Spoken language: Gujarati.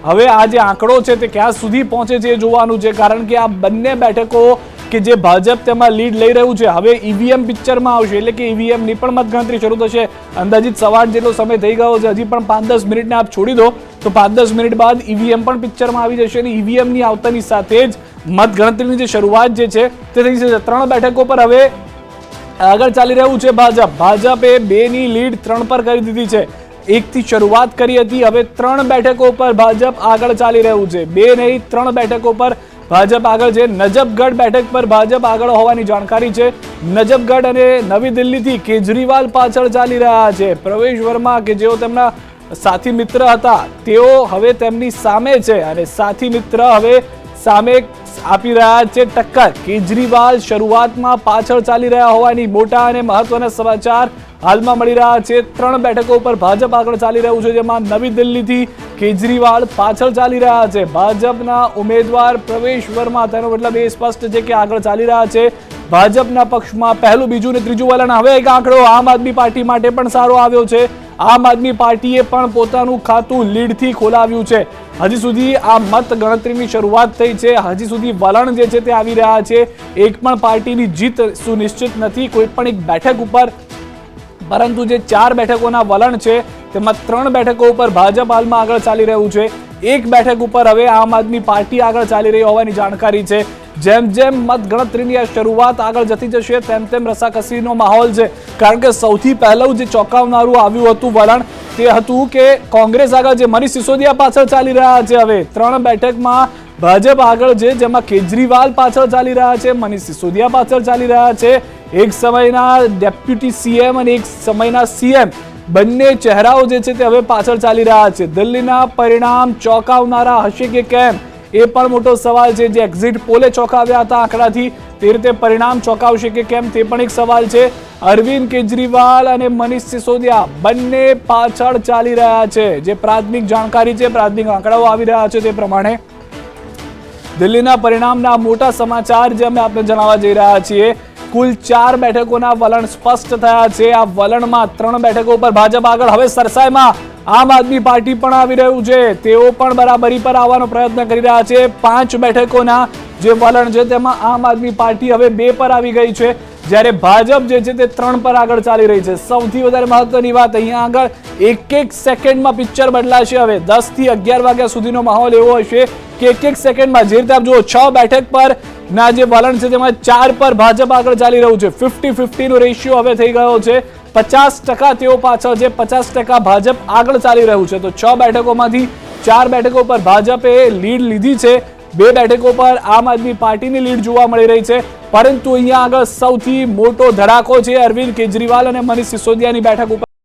હવે આ જે આંકડો છે તે ક્યાં સુધી પહોંચે છે એ જોવાનું છે, કારણ કે આ બંને બેઠકો કે જે ભાજપ તેમાં લીડ લઈ રહ્યું છે, હવે ઈવીએમ પિક્ચરમાં આવશે, એટલે કે ઈવીએમ ની પણ મતગણતરી શરૂ થશે. અંદાજિત 8:15 જેટલો સમય થઈ ગયો છે, હજી પણ 5-10 મિનિટને આપ છોડી દો તો 5-10 મિનિટ બાદ ઈવીએમ પણ પિક્ચરમાં આવી જશે અને ઈવીએમ ની આવતાની સાથે જ મતગણતરીની જે શરૂઆત જે છે તે થઈ જશે. 3 બેઠકો પર હવે આગળ ચાલી રહ્યું છે ભાજપે 2 ની લીડ 3 પર કરી દીધી છે. 1 થી શરૂઆત કરી હતી, હવે 3 બેઠકો પર ભાજપ આગળ ચાલી રહ્યું છે. 2 નહીં 3 બેઠકો પર ભાજપ આગળ છે. નજફગઢ બેઠક પર ભાજપ આગળ હોવાની જાણકારી છે. નજફગઢ અને નવી દિલ્હીથી કેજરીવાલ પાછળ ચાલી રહ્યા છે. પ્રવેશ વર્મા કે જેઓ તેમના સાથી મિત્ર હતા તેઓ હવે તેમની સામે છે અને સાથી મિત્ર હવે સામે આપી રહ્યા છે ટક્કર. કેજરીવાલ શરૂઆતમાં પાછળ ચાલી રહ્યા હોવાની મોટા અને મહત્વના સમાચાર હાલમાં મળી રહ્યા છે. 3 બેઠકો પર ભાજપ આગળ ચાલી રહ્યું છે, જેમાં નવી દિલ્હીથી કેજરીવાલ પાછળ ચાલી રહ્યા છે. ભાજપના ઉમેદવાર પ્રવેશ વર્મા, તેનો મતલબ એ સ્પષ્ટ છે કે આગળ ચાલી રહ્યા છે. ભાજપના પક્ષમાં પહેલું, બીજું ને ત્રીજું વલણ. હવે એક આંકડો આમ આદમી પાર્ટી માટે પણ સારો આવ્યો છે. આમ આદમી પાર્ટીએ પણ પોતાનું ખાતું લીડથી ખોલાવ્યું છે. હજી સુધી આ મત ગણતરીની શરૂઆત થઈ છે, હજી સુધી વલણ જે છે તે આવી રહ્યા છે. એક પણ પાર્ટીની જીત સુનિશ્ચિત નથી કોઈ પણ એક બેઠક ઉપર, પરંતુ જે 4 બેઠકોના વલણ છે તેમાં 3 બેઠકો ઉપર ભાજપ હાલમાં આગળ ચાલી રહ્યું છે. 1 બેઠક ઉપર હવે આમ આદમી પાર્ટી આગળ ચાલી રહી હોવાની જાણકારી છે. જેમ જેમ મતગણતરીની આ શરૂઆત આગળ જતી જશે તેમ તેમ રસાકસીનો માહોલ છે, કારણ કે સૌથી પહેલું જે ચોંકાવનારું આવ્યું હતું વલણ તે હતું કે કોંગ્રેસ આગળ જે મનીષ સિસોદિયા પાછળ ચાલી રહ્યા છે. હવે 3 બેઠકમાં ભાજપ આગળ છે, જેમાં કેજરીવાલ પાછળ ચાલી રહ્યા છે, મનીષ સિસોદિયા પાછળ ચાલી રહ્યા છે. એક સમયના ડેપ્યુટી સીએમ અને એક સમયના સીએમ બંને ચહેરાઓ જે છે તે હવે પાછળ ચાલી રહ્યા છે. દિલ્હીના પરિણામ ચોંકાવનારા હશે કે કેમ એ પણ મોટો સવાલ છે. જે એક્ઝિટ પોલે ચોંકાવ્યા હતા આંકડાથી, તે રીતે પરિણામ ચોંકાવશે કે કેમ તે પણ એક સવાલ છે. અરવિંદ કેજરીવાલ અને મનીષ સિસોદિયા બંને પાછળ ચાલી રહ્યા છે. જે પ્રાથમિક જાણકારી છે, પ્રાથમિક આંકડાઓ આવી રહ્યા છે તે પ્રમાણે દિલ્હીના પરિણામના મોટા સમાચાર જે અમે આપને જણાવવા જઈ રહ્યા છીએ. કુલ 4 બેઠકોના વલણ સ્પષ્ટ થયા છે. આ વલણમાં 3 બેઠકો પર ભાજપ આગળ. હવે સરસાઈમાં આમ આદમી પાર્ટી પણ આવી રહ્યું છે, તેઓ પણ બરાબરી પર આવવાનો પ્રયત્ન કરી રહ્યા છે. 5 બેઠકોના જે વલણ છે તેમાં આમ આદમી પાર્ટી હવે 2 પર આવી ગઈ છે, જ્યારે ભાજપ જે છે તે 3 પર આગળ ચાલી રહી છે. સૌથી વધારે મહત્વની વાત અહીંયા આગળ 1-1 સેકન્ડમાં પિક્ચર બદલાશે. હવે 10 થી 11 વાગ્યા સુધીનો માહોલ એવો હશે કે 1-1 સેકન્ડમાં, જે રીતે આપ જુઓ 6 બેઠક પર ના જે વલણ છે તેમાં 4 પર ભાજપ આગળ ચાલી રહ્યું છે. 50-50 નો રેશિયો હવે થઈ ગયો છે. 50% તેઓ પાછળ છે, 50% ભાજપ આગળ ચાલી રહ્યું છે. તો 6 બેઠકોમાંથી 4 બેઠકો પર ભાજપે લીડ લીધી છે, 2 બેઠકો પર આમ આદમી પાર્ટીની લીડ જોવા મળી રહી છે. પરંતુ અહીંયા આગળ સૌથી મોટો ધડાકો છે અરવિંદ કેજરીવાલ અને મનીષ સિસોદિયાની બેઠક ઉપર.